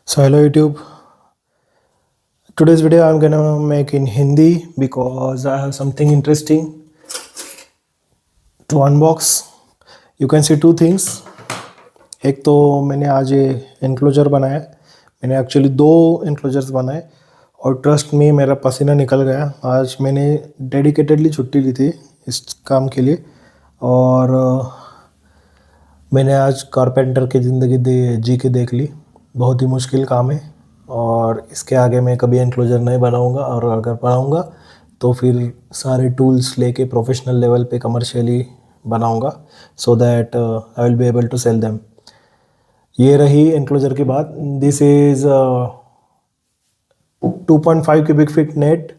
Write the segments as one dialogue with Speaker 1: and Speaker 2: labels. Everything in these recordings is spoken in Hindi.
Speaker 1: So hello YouTube. Today's video I'm gonna make in Hindi because I have something interesting to unbox. You can see two things. एक तो मैंने आज ये एनक्लोजर बनाया है. मैंने एक्चुअली दो एनक्लोजर्स बनाए और ट्रस्ट में मेरा पसीना निकल गया. आज मैंने डेडिकेटेडली छुट्टी ली थी इस काम के लिए और मैंने आज कारपेंटर की ज़िंदगी जी के देख ली. बहुत ही मुश्किल काम है और इसके आगे मैं कभी एनक्लोजर नहीं बनाऊंगा और अगर बनाऊंगा तो फिर सारे टूल्स लेके प्रोफेशनल लेवल पे कमर्शियली बनाऊंगा so that I will be able to sell them. ये रही एनक्लोजर की बात. This is 2.5 cubic feet net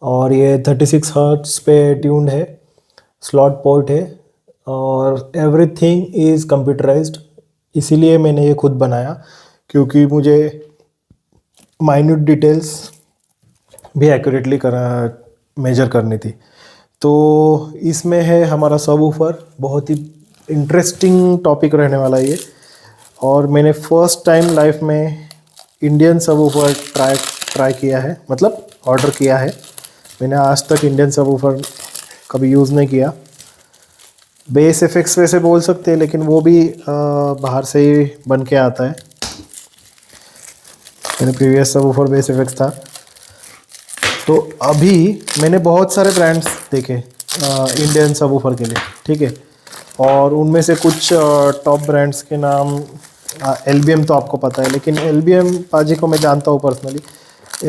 Speaker 1: और ये 36 हर्ट्ज पे ट्यून्ड है. स्लॉट पोर्ट है और एवरीथिंग इज़ कंप्यूटराइज्ड. इसीलिए मैंने ये खुद बनाया क्योंकि मुझे माइन्यूट डिटेल्स भी एक्यूरेटली मेजर करनी थी. तो इसमें है हमारा सब वूफर. बहुत ही इंटरेस्टिंग टॉपिक रहने वाला है ये. और मैंने फर्स्ट टाइम लाइफ में इंडियन सब वूफर ट्राई किया है, मतलब ऑर्डर किया है. मैंने आज तक इंडियन सब वूफर कभी यूज़ नहीं किया. बेस एफेक्ट्स वैसे बोल सकते हैं लेकिन वो भी बाहर से ही बन के आता है. मेरे प्रीवियस सब वूफर बेस एफेक्ट्स था. तो अभी मैंने बहुत सारे ब्रांड्स देखे इंडियन सब वूफर के लिए, ठीक है. और उनमें से कुछ टॉप ब्रांड्स के नाम LBM तो आपको पता है, लेकिन LBM पाजी को मैं जानता हूँ पर्सनली.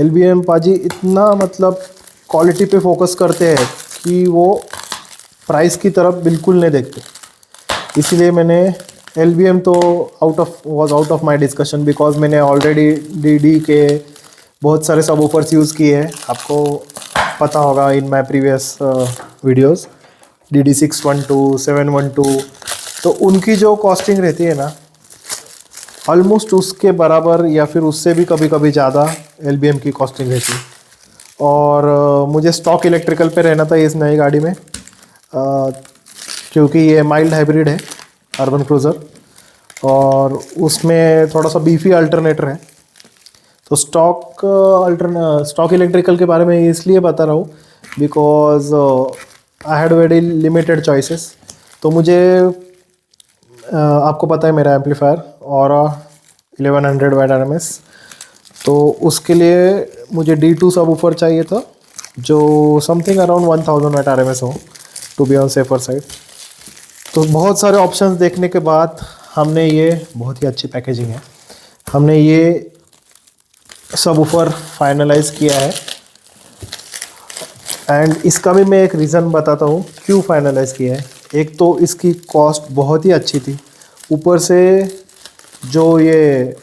Speaker 1: LBM पाजी इतना मतलब क्वालिटी पे फोकस करते हैं कि वो प्राइस की तरफ बिल्कुल नहीं देखते. इसीलिए मैंने LBM तो out of my discussion because मैंने ऑलरेडी DD के बहुत सारे सब ऑफर्स यूज़ किए हैं. आपको पता होगा in my previous videos DD 612 712. तो उनकी जो कॉस्टिंग रहती है ना, ऑलमोस्ट उसके बराबर या फिर उससे भी कभी कभी ज़्यादा LBM की कॉस्टिंग रहती है. और मुझे स्टॉक इलेक्ट्रिकल पे रहना था इस नई गाड़ी में क्योंकि ये माइल्ड हाइब्रिड है अर्बन क्रूज़र और उसमें थोड़ा सा बीफी अल्टरनेटर है. तो स्टॉक इलेक्ट्रिकल के बारे में इसलिए बता रहा हूँ because I had very limited choices. तो मुझे आपको पता है मेरा एम्पलीफायर और 1100 वाट RMS. तो उसके लिए मुझे D2 सब ऊपर चाहिए था जो समथिंग अराउंड 1000 वाट RMS हो to be on safer side. तो बहुत सारे ऑप्शंस देखने के बाद हमने ये बहुत ही अच्छी पैकेजिंग है, हमने ये सब ऊपर फाइनलाइज किया है. एंड इसका भी मैं एक रीज़न बताता हूँ क्यों फाइनलाइज किया है. एक तो इसकी कॉस्ट बहुत ही अच्छी थी, ऊपर से जो ये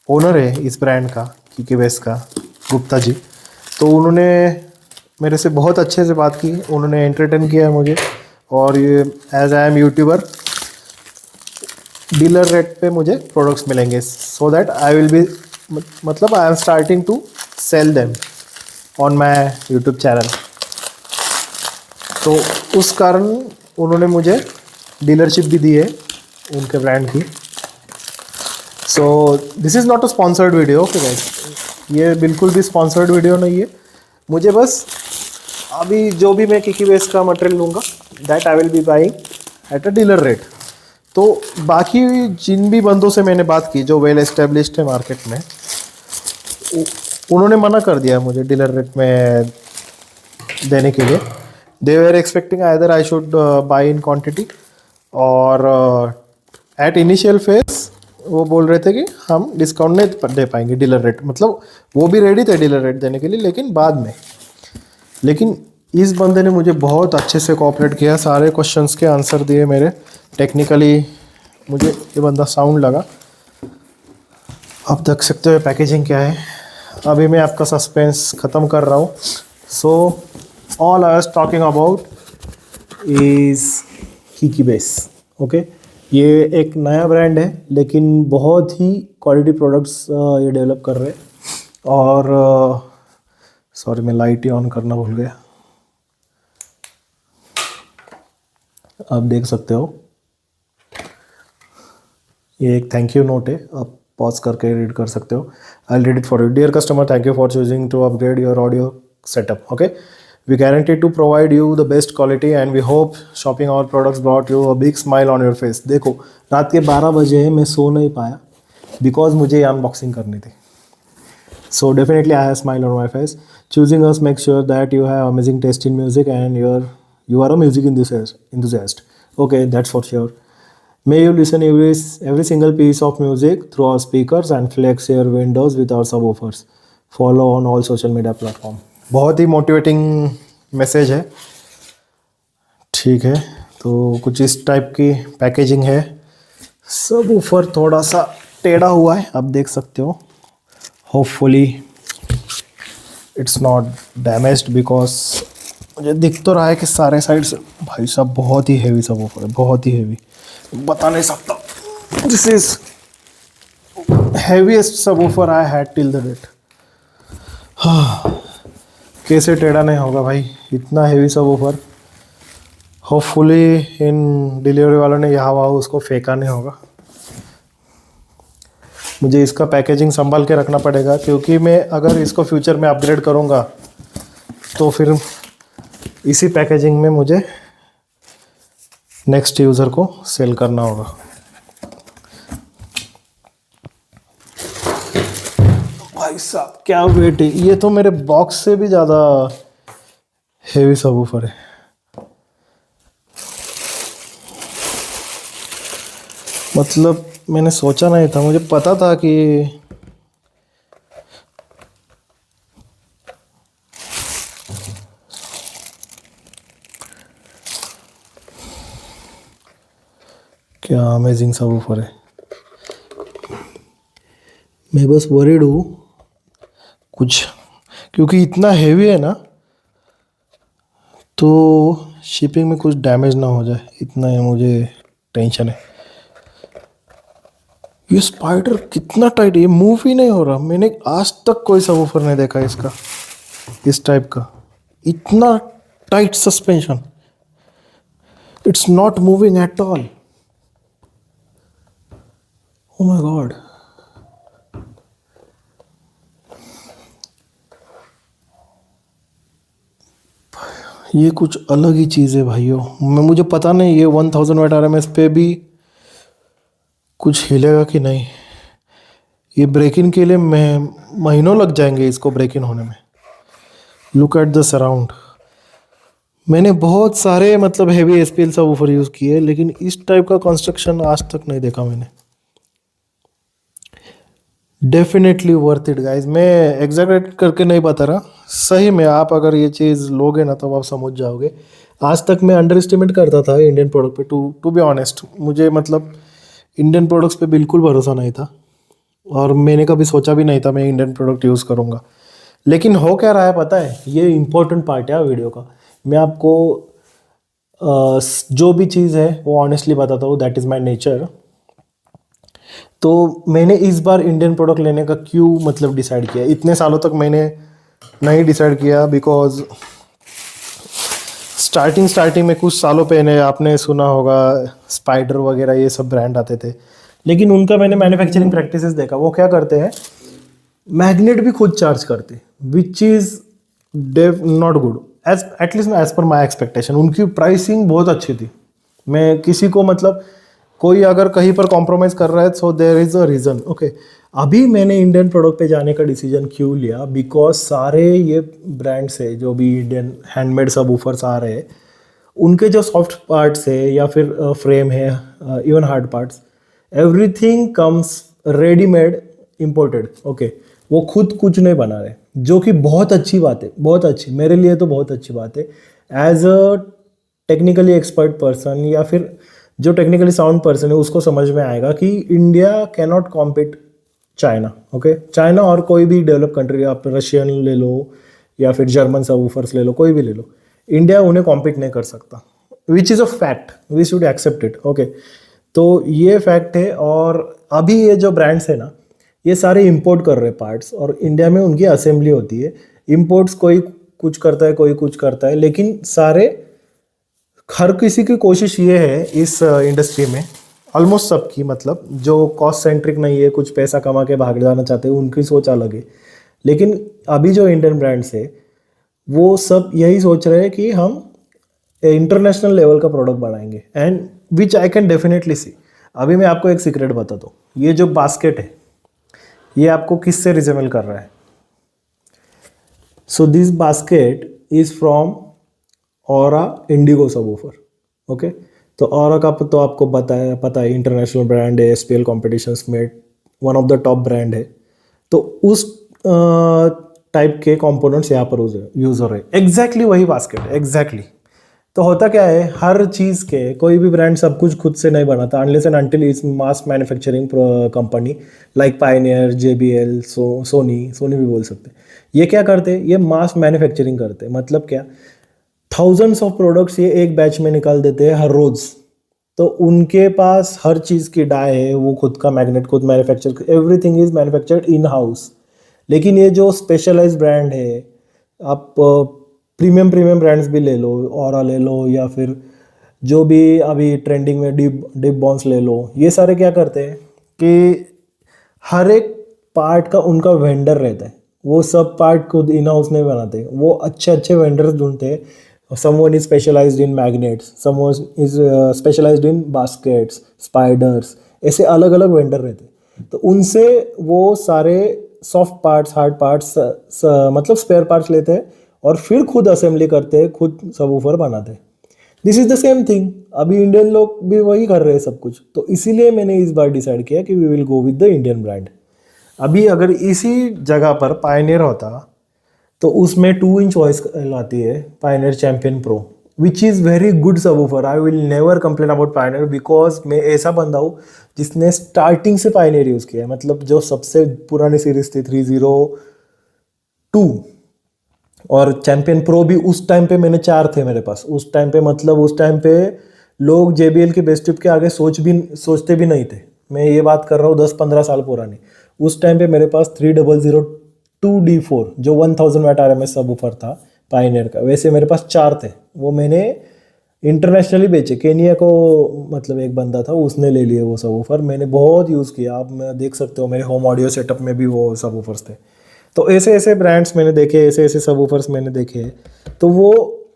Speaker 1: ओनर है इस ब्रांड का कीकी बेस का, गुप्ता जी, तो उन्होंने मेरे से बहुत अच्छे से बात की. उन्होंने एंटरटेन किया मुझे. और ये as I am YouTuber dealer rate पे मुझे प्रोडक्ट्स मिलेंगे so that I will be मतलब I am starting to sell them on my YouTube channel. तो उस कारण उन्होंने मुझे डीलरशिप भी दी है उनके ब्रांड की. सो this is not a sponsored video. Okay guys, ये बिल्कुल भी स्पॉन्सर्ड वीडियो नहीं है. मुझे बस अभी जो भी मैं कीकी बेस का मटेरियल लूँगा that I will B buying at a dealer rate. तो बाकी जिन भी बंदों से मैंने बात की जो वेल एस्टेब्लिश्ड है मार्केट में, उन्होंने मना कर दिया मुझे डीलर रेट में देने के लिए. They were expecting either I should buy in quantity और एट इनिशियल फेज वो बोल रहे थे कि हम डिस्काउंट नहीं दे पाएंगे डीलर रेट. मतलब वो भी रेडी थे डीलर रेट देने के लिए लेकिन बाद में. लेकिन इस बंदे ने मुझे बहुत अच्छे से कोऑपरेट किया, सारे क्वेश्चंस के आंसर दिए मेरे. टेक्निकली मुझे ये बंदा साउंड लगा. आप देख सकते हो पैकेजिंग क्या है. अभी मैं आपका सस्पेंस ख़त्म कर रहा हूँ. So all I was talking about is Kiki base. Okay, ये एक नया ब्रांड है लेकिन बहुत ही क्वालिटी प्रोडक्ट्स ये डेवलप कर रहे हैं. और सॉरी मैं लाइट ही ऑन करना भूल गया. आप देख सकते हो ये एक थैंक यू नोट है. आप पॉज करके रीड कर सकते हो. I read it for you. Dear customer, thank you for choosing to upgrade your audio setup. Okay, we guarantee to provide you the best quality and we hope shopping our products brought you a big smile on your face. देखो रात के 12 बजे मैं सो नहीं पाया बिकॉज मुझे अनबॉक्सिंग करनी थी. So definitely I have a smile on my face. Choosing us make sure that you have amazing taste in music and you are a music enthusiast. Okay, that's for sure. May you listen every single piece of music through our speakers and flex your windows with our subwoofers. Follow on all social media platform. बहुत ही मोटिवेटिंग मैसेज है. ठीक है, तो कुछ इस टाइप की पैकेजिंग है. सबवूफर थोड़ा सा टेढ़ा हुआ है, आप देख सकते हो. Hopefully it's not damaged because मुझे दिख तो रहा है कि सारे साइड से. भाई साहब बहुत ही हैवी सबवूफर है, बहुत ही हैवी, बता नहीं सकता. This is heaviest subwoofer I had till the date. कैसे टेढ़ा नहीं होगा भाई, इतना हैवी सबवूफर. होपफुली इन डिलीवरी वालों ने यहाँ वहाँ उसको फेंका नहीं होगा. मुझे इसका पैकेजिंग संभाल के रखना पड़ेगा क्योंकि मैं अगर इसको फ्यूचर में अपग्रेड करूँगा तो फिर इसी पैकेजिंग में मुझे नेक्स्ट यूज़र को सेल करना होगा. भाई साहब क्या वेट है, ये तो मेरे बॉक्स से भी ज़्यादा हेवी सबवूफर है. मतलब मैंने सोचा नहीं था, मुझे पता था कि क्या अमेजिंग सबवूफर है. मैं बस वरीड हूँ कुछ, क्योंकि इतना हेवी है ना, तो शिपिंग में कुछ डैमेज ना हो जाए, इतना है मुझे टेंशन है. ये स्पाइडर कितना टाइट है, ये मूव ही नहीं हो रहा. मैंने आज तक कोई सबवूफर नहीं देखा इसका, इस टाइप का. इतना tight suspension, it's not moving at all. Oh my God, ये कुछ अलग ही चीज़ है भाइयों. मुझे पता नहीं ये 1000 वाट RMS पे भी कुछ हिलेगा कि नहीं. ये ब्रेक इन के लिए महीनों लग जाएंगे इसको ब्रेक इन होने में. Look at the surround. मैंने बहुत सारे मतलब हेवी SPL सबवूफर यूज़ किए, लेकिन इस टाइप का कंस्ट्रक्शन आज तक नहीं देखा मैंने. Definitely worth it guys. मैं एग्जैगरेट करके नहीं बता रहा, सही में आप अगर ये चीज़ लोगे ना तो आप समझ जाओगे. आज तक मैं अंडर एस्टिमेट करता था इंडियन प्रोडक्ट पे. टू बी ऑनेस्ट, मुझे मतलब इंडियन प्रोडक्ट्स पे बिल्कुल भरोसा नहीं था और मैंने कभी सोचा भी नहीं था मैं इंडियन प्रोडक्ट यूज़ करूँगा. लेकिन हो क्या रहा है पता है, ये इम्पोर्टेंट पार्ट है वीडियो का. मैं आपको जो भी चीज़ है वो ऑनेस्टली बताता हूँ, दैट इज़ माई नेचर. तो मैंने इस बार इंडियन प्रोडक्ट लेने का क्यों मतलब डिसाइड किया. इतने सालों तक मैंने नहीं डिसाइड किया बिकॉज स्टार्टिंग में कुछ सालों पहले आपने सुना होगा स्पाइडर वगैरह ये सब ब्रांड आते थे, लेकिन उनका मैंने मैन्युफैक्चरिंग प्रैक्टिसेस देखा. वो क्या करते हैं, मैग्नेट भी खुद चार्ज करते, which is not good as at least as per my expectation. उनकी प्राइसिंग बहुत अच्छी थी. मैं किसी को मतलब कोई अगर कहीं पर कॉम्प्रोमाइज़ कर रहा है so there is a reason. Okay, अभी मैंने इंडियन प्रोडक्ट पे जाने का डिसीजन क्यों लिया, बिकॉज सारे ये ब्रांड्स है जो भी इंडियन हैंडमेड सबवूफर्स आ रहे हैं, उनके जो सॉफ्ट पार्ट्स है या फिर फ्रेम है, even hard parts, everything comes readymade imported. Okay, वो खुद कुछ नहीं बना रहे, जो कि बहुत अच्छी बात है, बहुत अच्छी, मेरे लिए तो बहुत अच्छी बात है. As a technically expert person या फिर जो टेक्निकली साउंड पर्सन है उसको समझ में आएगा कि India can not compete China. Okay, China और कोई भी डेवलप कंट्री, आप रशियन ले लो या फिर जर्मन सबवूफर्स ले लो, कोई भी ले लो, इंडिया उन्हें कॉम्पीट नहीं कर सकता. Which is a fact, we should accept it. Okay, तो ये फैक्ट है. और अभी ये जो ब्रांड्स है ना, ये सारे इंपोर्ट कर रहे पार्ट्स और इंडिया में उनकी असेंबली होती है. इंपोर्ट्स कोई कुछ करता है, कोई कुछ करता है, लेकिन सारे हर किसी की कोशिश ये है इस इंडस्ट्री में ऑलमोस्ट सबकी, मतलब जो कॉस्ट सेंट्रिक नहीं है, कुछ पैसा कमा के भाग जाना चाहते हैं, उनकी सोच अलग है। लेकिन अभी जो इंडियन ब्रांड्स है वो सब यही सोच रहे हैं कि हम इंटरनेशनल लेवल का प्रोडक्ट बनाएंगे, and which I can definitely see. अभी मैं आपको एक सीक्रेट बताता हूँ, ये जो बास्केट है ये आपको किससे रिजेबल कर रहा है? So this basket is from aura Indigo subwoofer. Okay, तो ऑरा का तो आपको पता है इंटरनेशनल ब्रांड है, एसपीएल कॉम्पिटिशन्स में one of the top brand है। तो उस टाइप के कंपोनेंट्स यहाँ पर यूज हो रहे हैं, एग्जैक्टली वही बास्केट, एग्जैक्टली। तो होता क्या है, हर चीज़ के कोई भी ब्रांड सब कुछ खुद से नहीं बनाता, unless and until is mass manufacturing company like Pioneer, JBL, Sony भी बोल सकते हैं। ये क्या करते हैं, ये मास मैन्युफैक्चरिंग करते हैं। मतलब क्या, थाउजेंड्स ऑफ प्रोडक्ट्स ये एक बैच में निकाल देते हैं हर रोज। तो उनके पास हर चीज़ की डाई है, वो खुद का मैग्नेट खुद manufacture, everything is manufactured in house. लेकिन ये जो स्पेशलाइज ब्रांड है, आप प्रीमियम ब्रांड्स भी ले लो, ऑरा ले लो, या फिर जो भी अभी ट्रेंडिंग में डिप बॉन्स ले लो, ये सारे क्या करते हैं कि हर एक पार्ट का उनका वेंडर रहता है। वो सब पार्ट खुद इन हाउस नहीं बनाते, वो अच्छे अच्छे वेंडर्स ढूंढते हैं। Someone is specialized in magnets, someone is specialized in baskets, spiders, ऐसे अलग अलग वेंडर रहते हैं। तो उनसे वो सारे सॉफ्ट पार्ट्स, हार्ड पार्ट्स, मतलब स्पेयर पार्ट्स लेते हैं और फिर खुद असेंबली करते हैं, खुद सबवूफर बनाते हैं। This is the same thing, अभी इंडियन लोग भी वही कर रहे हैं सब कुछ। तो इसीलिए मैंने इस बार डिसाइड किया कि we will go with the Indian brand. अभी अगर इसी जगह पर पायनियर होता तो उसमें 2 इंच वॉइस लाती है Pioneer champion pro, which is very good subwoofer. I will never complain about Pioneer, because मैं ऐसा बंदा हूँ जिसने स्टार्टिंग से पायनियर यूज़ किया है। मतलब जो सबसे पुरानी सीरीज थी 302 और चैंपियन प्रो भी, उस टाइम पे मैंने 4 थे मेरे पास उस टाइम पे। मतलब उस टाइम पे लोग JBL के बेस ट्यूब के आगे सोचते भी नहीं थे। मैं ये बात कर रहा हूँ 10-15 साल पुरानी। उस टाइम पे मेरे पास 3002D4 जो 1000 वाट RMS सबवूफर था पायनियर का, वैसे मेरे पास 4 थे। वो मैंने इंटरनेशनली बेचे, केनिया को, मतलब एक बंदा था उसने ले लिए वो सबवूफर। मैंने बहुत यूज़ किया, आप मैं देख सकते हो मेरे होम ऑडियो सेटअप में भी वो सबवूफर्स थे। तो ऐसे ऐसे ब्रांड्स मैंने देखे, ऐसे ऐसे सबवूफर्स मैंने देखे, तो वो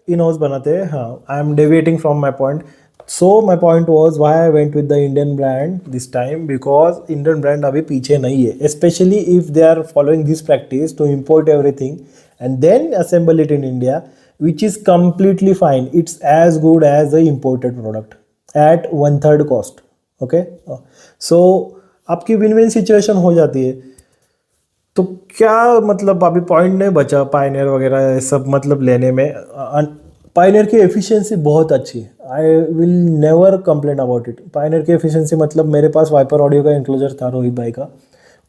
Speaker 1: इन हाउस बनाते हैं। हाँ, I am deviating from my point. So my point was why I went with the Indian brand this time, because Indian brand अभी पीछे नहीं है, specially if they are following this practice to import everything and then assemble it in India, which is completely fine. It's as good as the imported product at 1/3 cost. Okay, so आपकी विन विन सिचुएशन हो जाती है। तो क्या मतलब अभी पॉइंट नहीं बचा पायनियर वगैरह सब मतलब लेने में। पायनियर की एफिशिएंसी बहुत अच्छी है, I will never complain about it. Pioneer की एफिशिएंसी, मतलब मेरे पास वाइपर ऑडियो का इंक्लोजर था रोहित भाई का,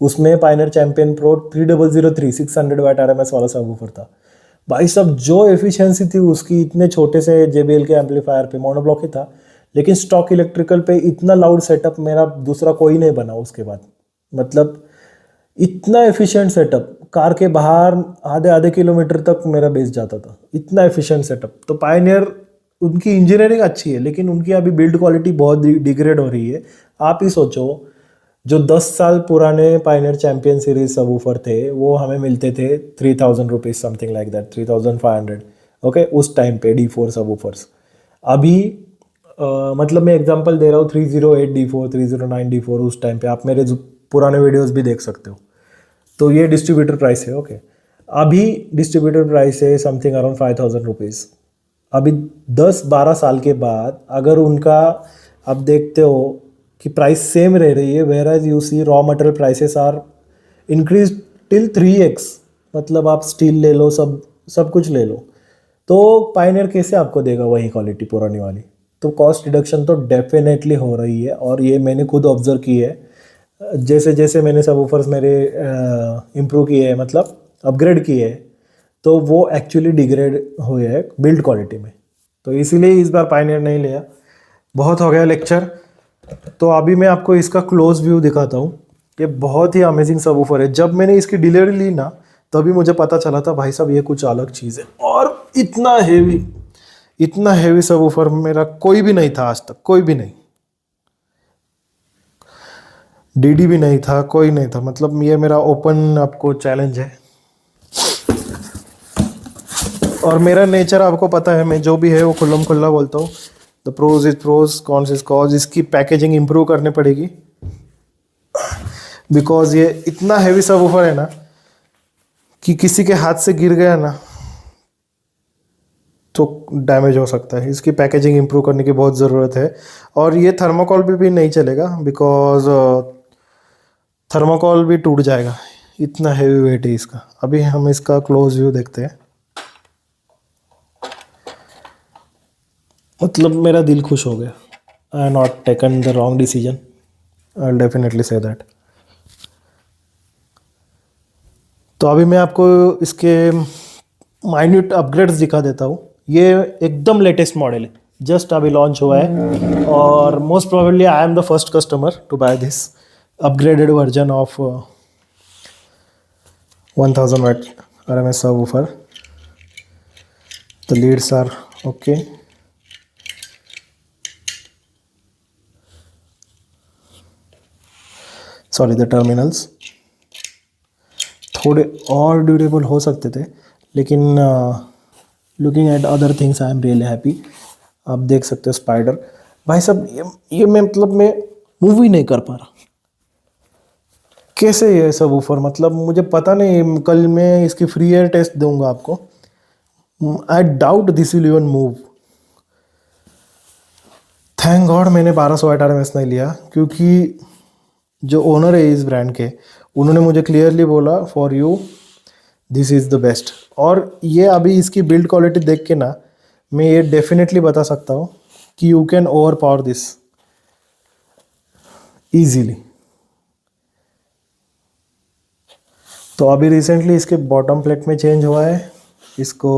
Speaker 1: उसमें पायनियर चैंपियन प्रो 3003 600 वाट RMS वाला सबवूफर था। भाई साहब जो एफिशिएंसी थी उसकी, इतने छोटे से JBL के एम्पलीफायर पे, मोनोब्लॉक ही था, लेकिन स्टॉक इलेक्ट्रिकल पे इतना लाउड सेटअप मेरा दूसरा कोई नहीं बना उसके बाद। मतलब इतना एफिशिएंट सेटअप, कार के बाहर आधे आधे किलोमीटर तक मेरा बेस जाता था, इतना एफिशिएंट सेटअप। तो पायनियर, उनकी इंजीनियरिंग अच्छी है लेकिन उनकी अभी बिल्ड क्वालिटी बहुत डिग्रेड हो रही है। आप ही सोचो, जो 10 साल पुराने पायनियर चैंपियन सीरीज सबवूफर थे वो हमें मिलते थे 3000 rupees, something like that, 3500। Okay, उस टाइम पे D4 सबवूफर्स। अभी मतलब मैं एग्जांपल दे रहा हूँ, 308D4, 309D4 उस टाइम पे, आप मेरे पुराने वीडियोस भी देख सकते हो। तो ये डिस्ट्रीब्यूटर प्राइस है। ओके, अभी डिस्ट्रीब्यूटर प्राइस है समथिंग अराउंड 5000 रुपीज़। अभी 10-12 साल के बाद अगर उनका आप देखते हो कि प्राइस सेम रह रही है, whereas you see raw material prices are increase till 3x। मतलब आप स्टील ले लो, सब कुछ ले लो, तो पायनियर कैसे आपको देगा वही क्वालिटी पुरानी वाली। तो कॉस्ट रिडक्शन तो डेफिनेटली हो रही है, और ये मैंने खुद ऑब्जर्व की है। जैसे जैसे मैंने सबवूफर्स मेरे इम्प्रूव किए हैं, मतलब अपग्रेड किए हैं, तो वो एक्चुअली डिग्रेड हुए हैं बिल्ड क्वालिटी में। तो इसीलिए इस बार पायनियर नहीं लिया। बहुत हो गया लेक्चर। तो अभी मैं आपको इसका क्लोज व्यू दिखाता हूँ। ये बहुत ही अमेजिंग सबवूफर है। जब मैंने इसकी डिलीवरी ली ना, तभी मुझे पता चला था भाई साहब ये कुछ अलग चीज़ है। और इतना हैवी सबवूफर मेरा कोई भी नहीं था आज तक, कोई भी नहीं। डीडी भी नहीं था, कोई नहीं था। मतलब ये मेरा ओपन आपको चैलेंज है। और मेरा नेचर आपको पता है, मैं जो भी है वो खुल्लम खुल्ला बोलता हूँ। The pros is pros, cons is cons. इसकी पैकेजिंग इंप्रूव करनी पड़ेगी, बिकॉज ये इतना हैवी सबवूफर है ना कि किसी के हाथ से गिर गया ना तो डैमेज हो सकता है। इसकी पैकेजिंग इंप्रूव करने की बहुत ज़रूरत है। और ये थर्मोकॉल भी नहीं चलेगा, बिकॉज थर्मोकॉल भी टूट जाएगा, इतना हैवी वेट है इसका। अभी हम इसका क्लोज व्यू देखते हैं। मतलब मेरा दिल खुश हो गया। I not taken the wrong decision, I will definitely say that. तो अभी मैं आपको इसके माइन्यूट अपग्रेड्स दिखा देता हूँ। ये एकदम लेटेस्ट मॉडल है, जस्ट अभी लॉन्च हुआ है। और most probably I am the first customer to buy this upgraded version of 1000 watt RMS subwoofer. The leads are okay. Sorry, the terminals थोड़े और ड्यूरेबल हो सकते थे, लेकिन looking at other things I am really happy. आप देख सकते हो स्पाइडर। भाई साहब, ये मैं मतलब मैं मूव ही नहीं कर पा रहा। कैसे ये सब ऊपर, मतलब मुझे पता नहीं। कल मैं इसकी फ्री एयर टेस्ट दूंगा आपको। I doubt this will even move. Thank God मैंने 1200 वाट RMS नहीं लिया, क्योंकि जो ओनर है इस ब्रांड के, उन्होंने मुझे क्लियरली बोला for you this is the best. और ये अभी इसकी बिल्ड क्वालिटी देख के ना मैं ये डेफिनेटली बता सकता हूँ कि you can over power this easily. तो अभी रिसेंटली इसके बॉटम प्लेट में चेंज हुआ है। इसको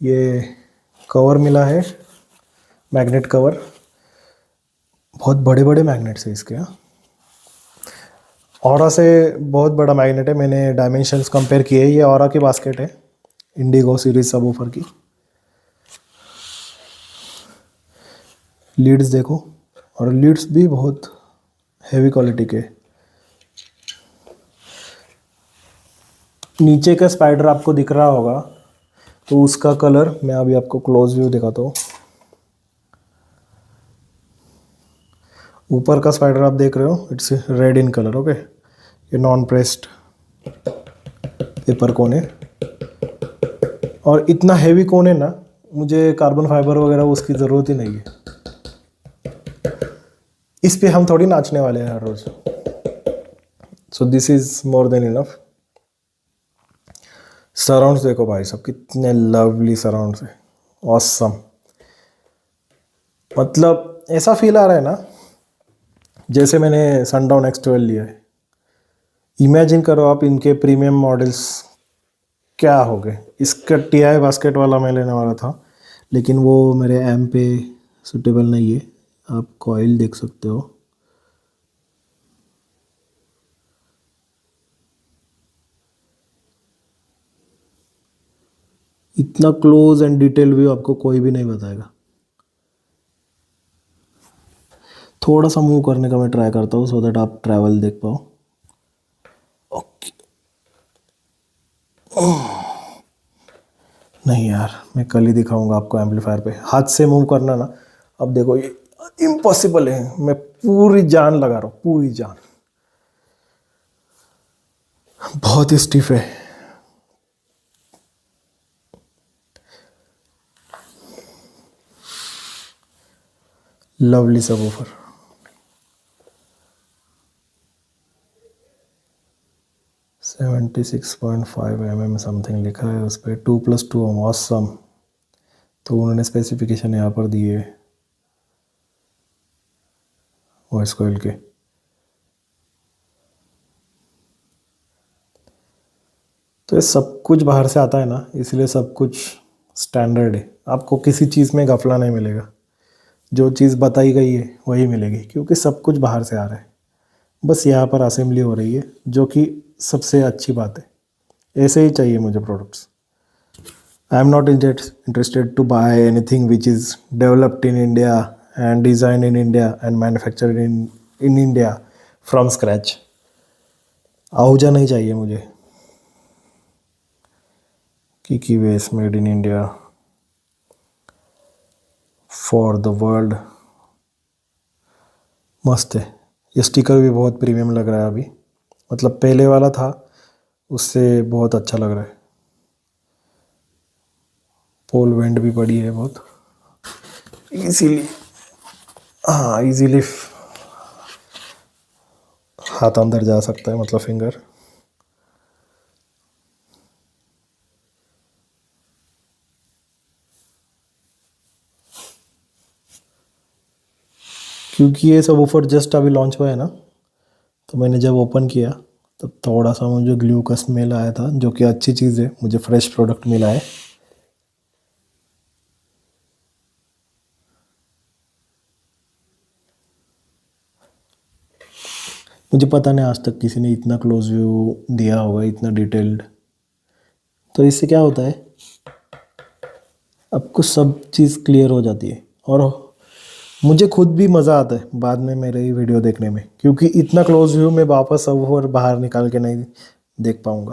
Speaker 1: ये कवर मिला है, मैग्नेट कवर। बहुत बड़े बड़े मैग्नेट्स है इसके। ऑरा से बहुत बड़ा मैग्नेट है। मैंने डायमेंशंस कंपेयर किए। ये ऑरा की बास्केट है, इंडिगो सीरीज सबवूफर की। लीड्स देखो, और लीड्स भी बहुत हैवी क्वालिटी के। नीचे का स्पाइडर आपको दिख रहा होगा, तो उसका कलर मैं अभी आपको क्लोज व्यू दिखाता हूँ। ऊपर का स्पाइडर आप देख रहे हो, it's red in colour. Okay, ये नॉन प्रेस्ड पेपर कोन है। और इतना हैवी कोन है ना, मुझे कार्बन फाइबर वगैरह उसकी ज़रूरत ही नहीं है। इस पे हम थोड़ी नाचने वाले हैं हर रोज। So this is more than enough. Surrounds देखो भाई साहब, कितने लवली सराउंड्स है। ऑसम। मतलब ऐसा फील आ रहा है ना जैसे मैंने सनडाउन X12 लिया है। इमेजिन करो आप, इनके प्रीमियम मॉडल्स क्या हो गए। इसका TI बास्केट वाला मैं लेने वाला था, लेकिन वो मेरे एम पे सुटेबल नहीं है। आप कॉइल देख सकते हो। इतना क्लोज एंड डिटेल व्यू आपको कोई भी नहीं बताएगा। थोड़ा सा मूव करने का मैं ट्राई करता हूँ, सो दैट आप ट्रैवल देख पाओ। ओके। नहीं यार, मैं कल ही दिखाऊंगा आपको एम्पलीफायर पे। हाथ से मूव करना ना, अब देखो ये इम्पॉसिबल है। मैं पूरी जान लगा रहा हूँ, पूरी जान। बहुत ही स्टिफ है। Lovely subwoofer. 76.5 mm समथिंग लिखा है उस पर। 2+2 ऑसम। तो उन्होंने स्पेसिफिकेशन यहाँ पर दिए वॉइस कॉइल के। तो ये सब कुछ बाहर से आता है ना, इसलिए सब कुछ स्टैंडर्ड है। आपको किसी चीज़ में घपला नहीं मिलेगा। जो चीज़ बताई गई है वही मिलेगी, क्योंकि सब कुछ बाहर से आ रहा है। बस यहाँ पर असेंबली हो रही है, जो कि सबसे अच्छी बात है। ऐसे ही चाहिए मुझे products. I am not interested to buy anything which is developed in India and design in India and manufactured in India from scratch. Ahuja नहीं चाहिए मुझे। की was made in India for the world. मस्त है। ये स्टिकर भी बहुत प्रीमियम लग रहा है अभी, मतलब पहले वाला था उससे बहुत अच्छा लग रहा है। पोल वेंट भी पड़ी है बहुत इजीली। हाँ इजीली हाथ अंदर जा सकता है, मतलब फिंगर। क्योंकि ये सब ऑफर जस्ट अभी लॉन्च हुआ है ना, तो मैंने जब ओपन किया तब थोड़ा सा मुझे ग्लू का स्मेल आया था, जो कि अच्छी चीज़ है, मुझे फ्रेश प्रोडक्ट मिला है। मुझे पता नहीं आज तक किसी ने इतना क्लोज व्यू दिया होगा, इतना डिटेल्ड। तो इससे क्या होता है, आपको सब चीज़ क्लियर हो जाती है, और मुझे खुद भी मज़ा आता है बाद में मेरे ही वीडियो देखने में, क्योंकि इतना क्लोज व्यू में वापस सब और बाहर निकाल के नहीं देख पाऊँगा।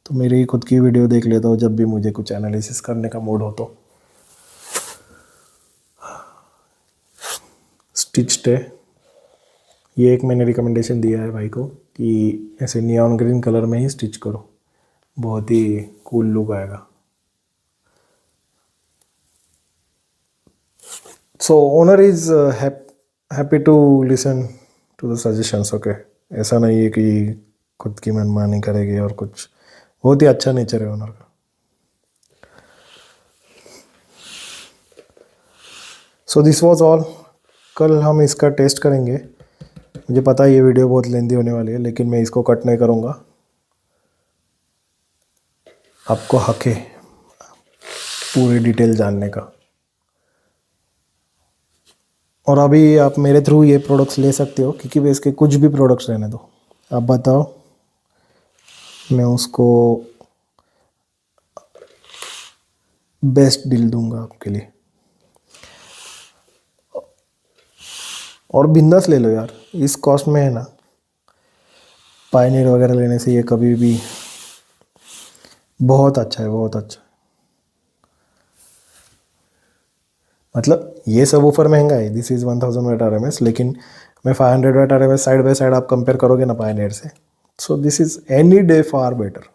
Speaker 1: तो मेरी ही खुद की वीडियो देख लेता हूँ जब भी मुझे कुछ एनालिसिस करने का मूड हो तो। स्टिच्ड है। ये एक मैंने रिकमेंडेशन दिया है भाई को कि ऐसे नियॉन ग्रीन कलर में ही स्टिच करो, बहुत ही कूल लुक आएगा। So owner is happy to listen to the suggestions. Okay, ऐसा नहीं है कि खुद की मनमानी करेगी और कुछ। बहुत ही अच्छा नेचर है ओनर का। सो दिस वाज ऑल। कल हम इसका टेस्ट करेंगे। मुझे पता है ये वीडियो बहुत लेंदी होने वाली है, लेकिन मैं इसको कट नहीं करूँगा। आपको हक है पूरी डिटेल जानने का। और अभी आप मेरे थ्रू ये प्रोडक्ट्स ले सकते हो, क्योंकि वे इसके कुछ भी प्रोडक्ट्स रहने दो, आप बताओ, मैं उसको बेस्ट डील दूंगा आपके लिए। और बिंदास ले लो यार, इस कॉस्ट में है ना। पायनियर वगैरह लेने से ये कभी भी बहुत अच्छा है, बहुत अच्छा। मतलब ये सब ऑफर महंगा है, this is 1000 watt R M S, लेकिन मैं 500 watt R M S side by side आप कंपेयर करोगे ना पायनियर से, so this is any day far better.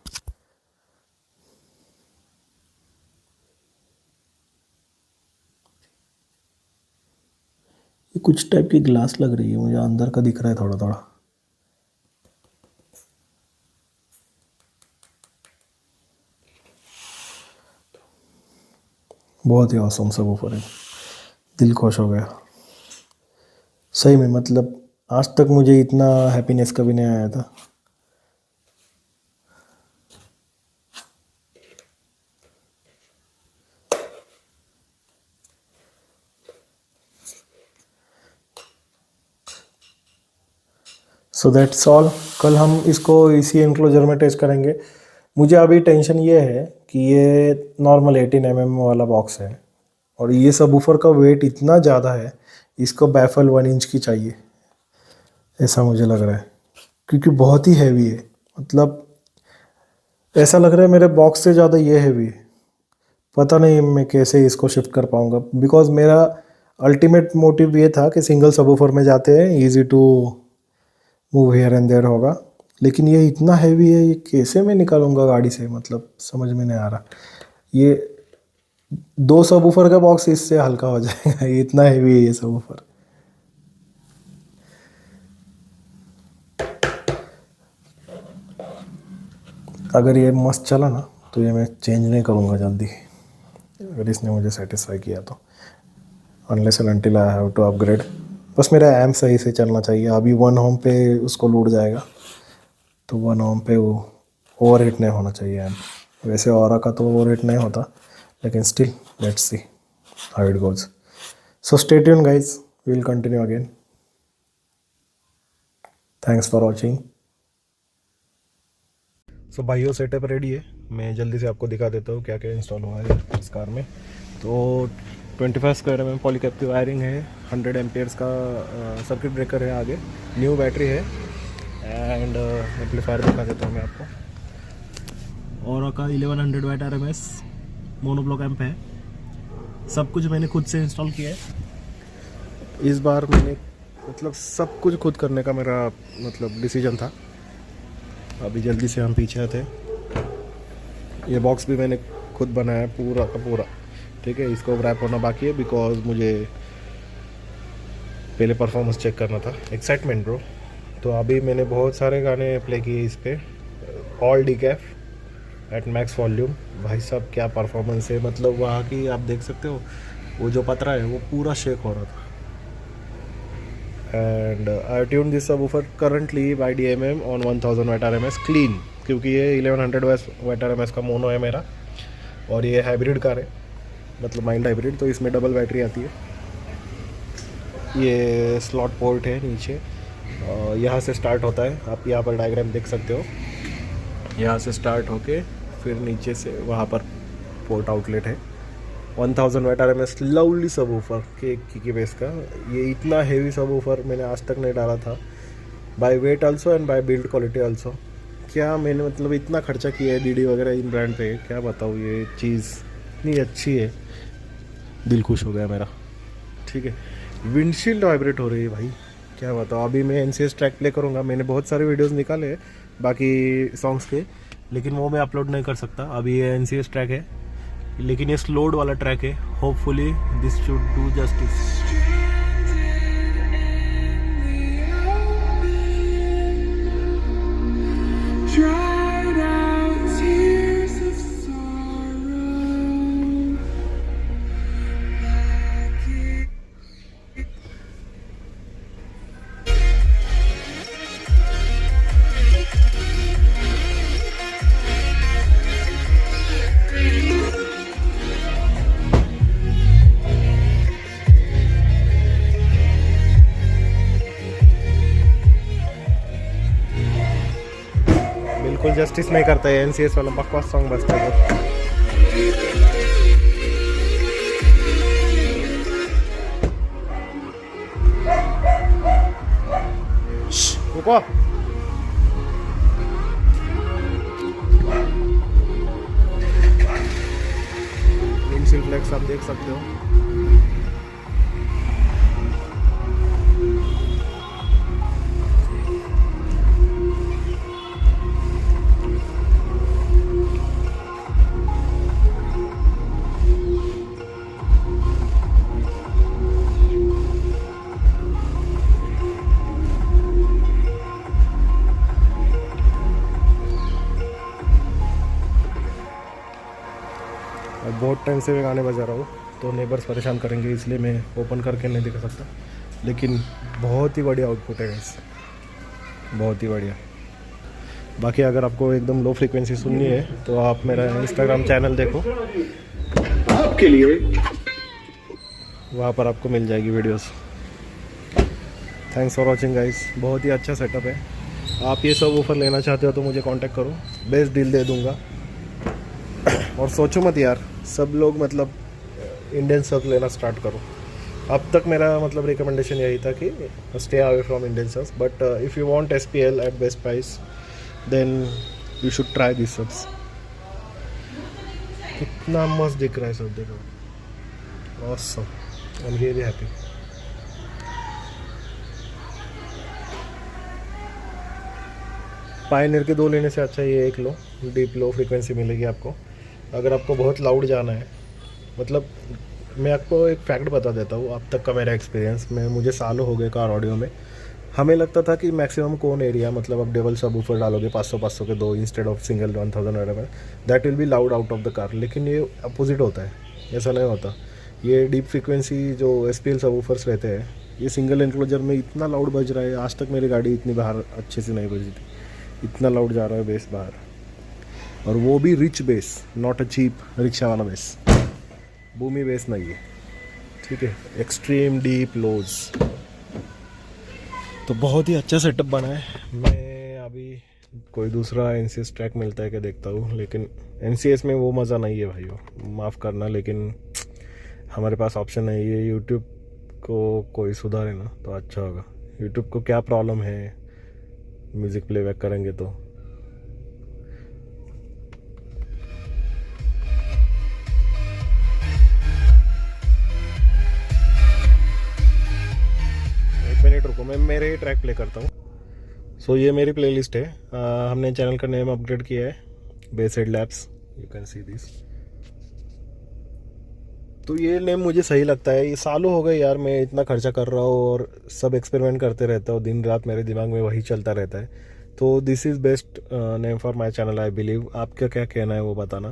Speaker 1: ये कुछ टाइप की ग्लास लग रही है मुझे, अंदर का दिख रहा है थोड़ा थोड़ा। बहुत ही औसम सब ऑफर है, दिल खुश हो गया सही में। मतलब आज तक मुझे इतना हैप्पीनेस कभी नहीं आया था। So that's all. कल हम इसको इसी एनक्लोजर में टेस्ट करेंगे। मुझे अभी टेंशन ये है कि ये नॉर्मल 18 mm वाला बॉक्स है, और ये सब वूफर का वेट इतना ज़्यादा है, इसको बैफल 1 इंच की चाहिए, ऐसा मुझे लग रहा है, क्योंकि बहुत ही हैवी है। मतलब ऐसा लग रहा है मेरे बॉक्स से ज़्यादा ये हैवी है। पता नहीं मैं कैसे इसको शिफ्ट कर पाऊँगा, बिकॉज मेरा अल्टीमेट मोटिव ये था कि सिंगल सबवूफर में जाते हैं, easy to move here and there होगा। लेकिन ये इतना हैवी है, ये कैसे मैं निकालूंगा गाड़ी से, मतलब समझ में नहीं आ रहा। ये 2 सबवूफर का बॉक्स इससे हल्का हो जाएगा, ये इतना हैवी है ये सबवूफर। अगर ये मस्त चला ना तो ये मैं चेंज नहीं करूँगा जल्दी, अगर इसने मुझे सेटिस्फाई किया तो। Unless and until I have to upgrade. बस मेरा एम सही से चलना चाहिए। अभी 1 ओम पे उसको लूट जाएगा, तो 1 ओम पे वो ओवर हीट नहीं होना चाहिए एम। वैसे ऑरा का तो ओवर हीट नहीं होता, लेकिन still let's see how it goes. So stay tune guys, we will continue again. Thanks for watching. So भाइयों सेटअप रेडी है, मैं जल्दी से आपको दिखा देता हूँ क्या क्या इंस्टॉल हुआ है इस कार में। तो 25 स्क्वायर mm पॉलीकैप की वायरिंग है, 100 एम्पियर्स का सर्किट ब्रेकर है आगे, न्यू बैटरी है, एंड एम्पलीफायर दिखा देता हूँ मैं आपको। और का 1100 वाट RMS मोनोब्लॉक एम्प है। सब कुछ मैंने खुद से इंस्टॉल किया है इस बार। मैंने मतलब सब कुछ खुद करने का मेरा मतलब डिसीजन था। अभी जल्दी से हम पीछे आते हैं। ये बॉक्स भी मैंने खुद बनाया पूरा का पूरा, ठीक है। इसको रैप होना बाकी है बिकॉज मुझे पहले परफॉर्मेंस चेक करना था। Excitement bro. तो अभी मैंने बहुत सारे गाने प्ले किए इस पर, all decaf at max volume. भाई साहब क्या परफॉर्मेंस है, मतलब वहाँ की आप देख सकते हो। वो जो पतरा है वो पूरा शेक हो रहा था। And I tune this subwoofer currently by DMM on 1000 watt RMS clean, क्योंकि ये 1100 वाट RMS का मोनो है मेरा, और ये हाइब्रिड कार है, मतलब माइल्ड हाइब्रिड। तो इसमें डबल बैटरी आती है। ये स्लॉट पोर्ट है नीचे, यहाँ से स्टार्ट होता है। आप यहाँ पर डायग्राम देख सकते हो। यहाँ से स्टार्ट होके फिर नीचे से वहाँ पर पोर्ट आउटलेट है। 1000 वाट RMS लवली सबवूफर के बेस का। ये इतना हेवी सबवूफर मैंने आज तक नहीं डाला था, by weight also and by build quality also. क्या मैंने मतलब इतना खर्चा किया है DD वगैरह इन ब्रांड पे, क्या बताऊँ। ये चीज़ इतनी अच्छी है, दिल खुश हो गया मेरा, ठीक है। विंडशील्ड वाइब्रेट हो रही है भाई, क्या बताओ। अभी मैं NCS ट्रैक प्ले करूँगा। मैंने बहुत सारे वीडियोस निकाले हैं बाकी सॉन्ग्स के, लेकिन वो मैं अपलोड नहीं कर सकता। अभी ये NCS ट्रैक है, लेकिन ये स्लोड वाला ट्रैक है। Hopefully this should do justice. बिल्कुल जस्टिस नहीं करता है NCS वाला बकवास सॉन्ग बजता है। रुको, विंडशील्ड फ्लेक्स आप देख सकते हो। बहुत टाइम से मैं गाने बजा रहा हूँ, तो नेबर्स परेशान करेंगे, इसलिए मैं ओपन करके नहीं दिखा सकता। लेकिन बहुत ही बढ़िया आउटपुट है गाइस, बहुत ही बढ़िया। बाकी अगर आपको एकदम लो फ्रीक्वेंसी सुननी है तो आप मेरा इंस्टाग्राम चैनल देखो, आपके लिए वहाँ पर आपको मिल जाएगी videos. Thanks for watching guys. बहुत ही अच्छा सेटअप है। आप ये सब ऑफर लेना चाहते हो तो मुझे कांटेक्ट करो, बेस्ट डील दे दूंगा। और सोचो मत यार, सब लोग मतलब इंडियन सर्फ लेना स्टार्ट करो। अब तक मेरा मतलब रिकमेंडेशन यही था कि stay away from Indian sub, but if you want SPL at best price then you should try this subs. कितना मस्त दिख रहा है सब, देखो, awesome, I am really happy. Pioneer के 2 लेने से अच्छा ये एक लो, डीप लो फ्रीक्वेंसी मिलेगी आपको। अगर आपको बहुत लाउड जाना है, मतलब मैं आपको एक फैक्ट बता देता हूँ, अब तक का मेरा एक्सपीरियंस में, मुझे सालों हो गए कार ऑडियो में। हमें लगता था कि मैक्सिमम कौन एरिया, मतलब आप डबल सब ऊपर डालोगे 500 के 2 इंस्टेड ऑफ सिंगल 1000 वगैरह में, that will be loud out of the car. लेकिन ये अपोजिट होता है, ऐसा नहीं होता। ये डीप फ्रीक्वेंसी जो SPL सब ऊफर्स रहते हैं, ये सिंगल एनक्लोजर में इतना लाउड बज रहा है। आज तक मेरी गाड़ी इतनी बाहर अच्छे से नहीं बजी थी, इतना लाउड जा रहा है बेस बाहर, और वो भी rich bass, not a cheap rickshaw वाला बेस, बूमी बेस नहीं है, ठीक है। एक्सट्रीम डीप लोज, तो बहुत ही अच्छा सेटअप बना है। मैं अभी कोई दूसरा NCS ट्रैक मिलता है क्या देखता हूँ, लेकिन NCS में वो मज़ा नहीं है भाइयों, माफ़ करना, लेकिन हमारे पास ऑप्शन नहीं है। यूट्यूब को कोई सुधारे ना तो अच्छा होगा। यूट्यूब को क्या प्रॉब्लम है, म्यूज़िक प्लेबैक करेंगे तो। एक मिनट रुको, मैं मेरे ही ट्रैक प्ले करता हूँ। सो ये मेरी प्लेलिस्ट है। हमने चैनल का नेम अपग्रेड किया है, Basshead Labs, you can see this. तो ये नेम मुझे सही लगता है। ये सालों हो गए यार, मैं इतना खर्चा कर रहा हूँ और सब एक्सपेरिमेंट करते रहता हूँ, दिन रात मेरे दिमाग में वही चलता रहता है। तो this is best name for my channel I believe. आपका क्या कहना है वो बताना।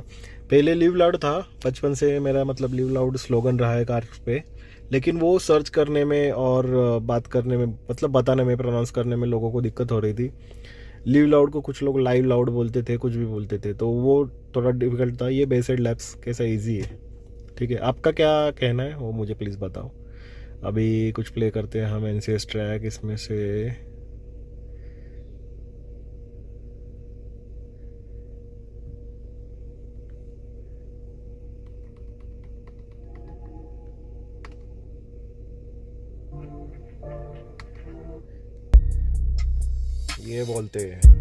Speaker 1: पहले लिव लाउड था, बचपन से मेरा मतलब लिव लाउड स्लोगन रहा है कार पे, लेकिन वो सर्च करने में और बात करने में, मतलब बताने में, प्रोनाउंस करने में लोगों को दिक्कत हो रही थी। लिव लाउड को कुछ लोग लाइव लाउड बोलते थे, कुछ भी बोलते थे, तो वो थोड़ा डिफिकल्ट था। ये बेसहेड लैब्स कैसा ईजी है। ठीक है, आपका क्या कहना है वो मुझे प्लीज़ बताओ। अभी कुछ प्ले करते हैं हम एनसीएस ट्रैक, इसमें से ये बोलते हैं।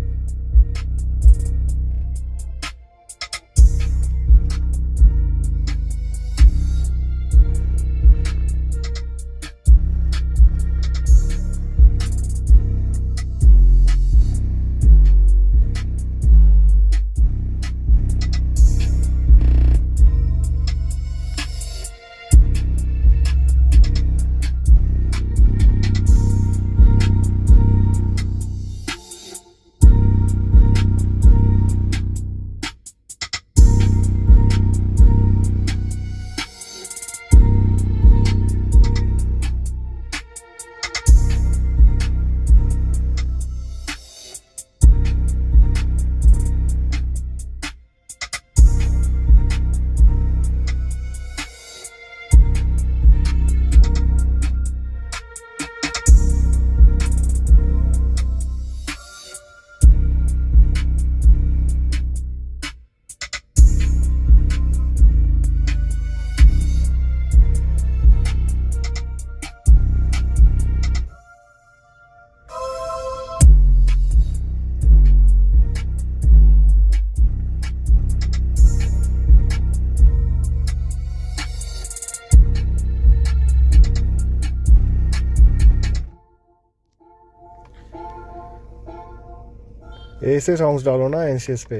Speaker 1: ऐसे सॉन्ग्स डालो ना एनसीएस पे,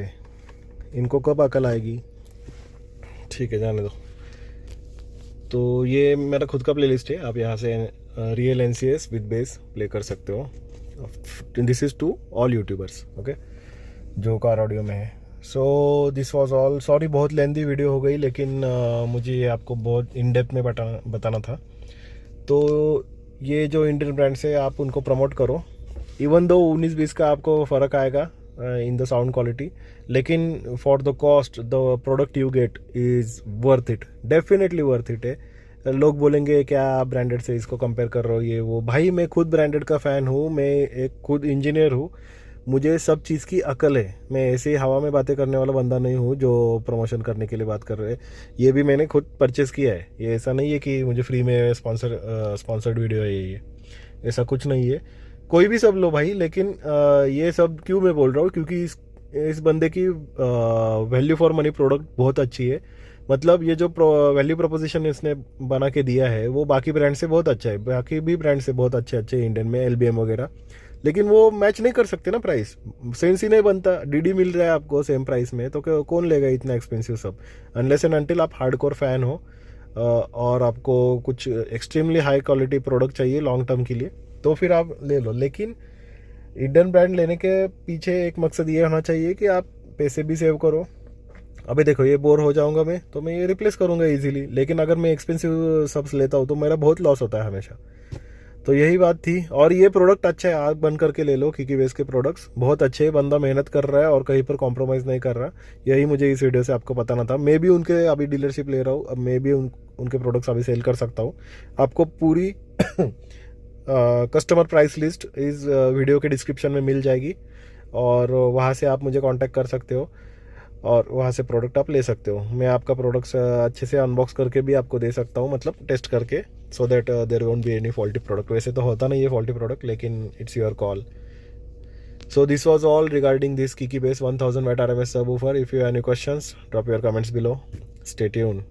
Speaker 1: इनको कब अकल आएगी। ठीक है, जाने दो। तो ये मेरा खुद का प्लेलिस्ट है, आप यहाँ से रियल एनसीएस विद बेस प्ले कर सकते हो। This is to all YouTubers, okay, जो कार ऑडियो में है। So this was all. Sorry बहुत लेंदी वीडियो हो गई, लेकिन मुझे ये आपको बहुत इन डेप्थ में बताना था। तो ये जो इंडियन ब्रांड्स है आप उनको प्रमोट करो, इवन दो 19-20 का आपको फ़र्क आएगा इन द साउंड क्वालिटी, लेकिन for the cost the product you get is worth it, definitely worth it है। लोग बोलेंगे क्या ब्रांडेड से इसको कंपेयर कर रहे हो, ये वो। भाई मैं खुद ब्रांडेड का फ़ैन हूँ, मैं एक खुद इंजीनियर हूँ, मुझे सब चीज़ की अकल है। मैं ऐसे ही हवा में बातें करने वाला बंदा नहीं हूँ जो प्रमोशन करने के लिए बात कर रहे हैं। ये भी मैंने खुद परचेज़ किया है, ये ऐसा नहीं है कि मुझे फ्री में स्पॉन्सर्ड वीडियो है ये, ऐसा कुछ नहीं है। कोई भी सब लो भाई, लेकिन ये सब क्यों मैं बोल रहा हूँ, क्योंकि इस बंदे की वैल्यू फॉर मनी प्रोडक्ट बहुत अच्छी है। मतलब ये जो वैल्यू प्रोपोजिशन इसने बना के दिया है वो बाकी ब्रांड से बहुत अच्छा है, बाकी भी ब्रांड से बहुत अच्छे अच्छे इंडियन में, एलबीएम वगैरह, लेकिन वो मैच नहीं कर सकते ना प्राइस, सेंस ही नहीं बनता। डीडी मिल रहा है आपको सेम प्राइस में, तो कौन लेगा इतना एक्सपेंसिव सब, अनलेस एंड अनटिल आप हार्डकोर फैन हो और आपको कुछ एक्सट्रीमली हाई क्वालिटी प्रोडक्ट चाहिए लॉन्ग टर्म के लिए, तो फिर आप ले लो। लेकिन इंडियन ब्रांड लेने के पीछे एक मकसद ये होना चाहिए कि आप पैसे भी सेव करो। अभी देखो ये बोर हो जाऊंगा मैं, तो मैं ये रिप्लेस करूंगा इजीली, लेकिन अगर मैं एक्सपेंसिव सब्स लेता हूँ तो मेरा बहुत लॉस होता है हमेशा। तो यही बात थी। और ये प्रोडक्ट अच्छा है, आग बंद करके ले लो, क्योंकि वेस के प्रोडक्ट्स बहुत अच्छे हैं, बंदा मेहनत कर रहा है और कहीं पर कॉम्प्रोमाइज़ नहीं कर रहा। यही मुझे इस वीडियो से आपको बताना था। मैं भी उनके अभी डीलरशिप ले रहा हूँ, अब मैं भी उनके प्रोडक्ट्स अभी सेल कर सकता हूँ। आपको पूरी कस्टमर प्राइस लिस्ट इस वीडियो के डिस्क्रिप्शन में मिल जाएगी, और वहाँ से आप मुझे कांटेक्ट कर सकते हो और वहाँ से प्रोडक्ट आप ले सकते हो। मैं आपका प्रोडक्ट्स अच्छे से अनबॉक्स करके भी आपको दे सकता हूँ, मतलब टेस्ट करके, so that there won't be any faulty product. वैसे तो होता नहीं है फॉल्टी प्रोडक्ट, लेकिन it's your call. So this was all regarding this Kiki Bass 1000 watt RMS subwoofer. If you have any questions, drop your comments below. Stay tuned.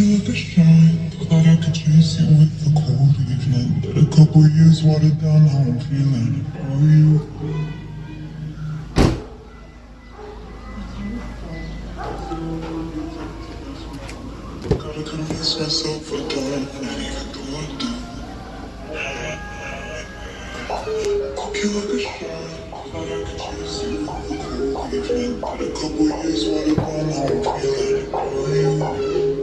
Speaker 2: Like a shine, thought I could chase it with the cold evening. Let a couple years water down how I'm feeling. How are you? Gotta convince myself I don't, not even though I do. Cook you like a shine, thought I could chase it with the cold evening. Let a couple years water down how I'm feeling. How are you?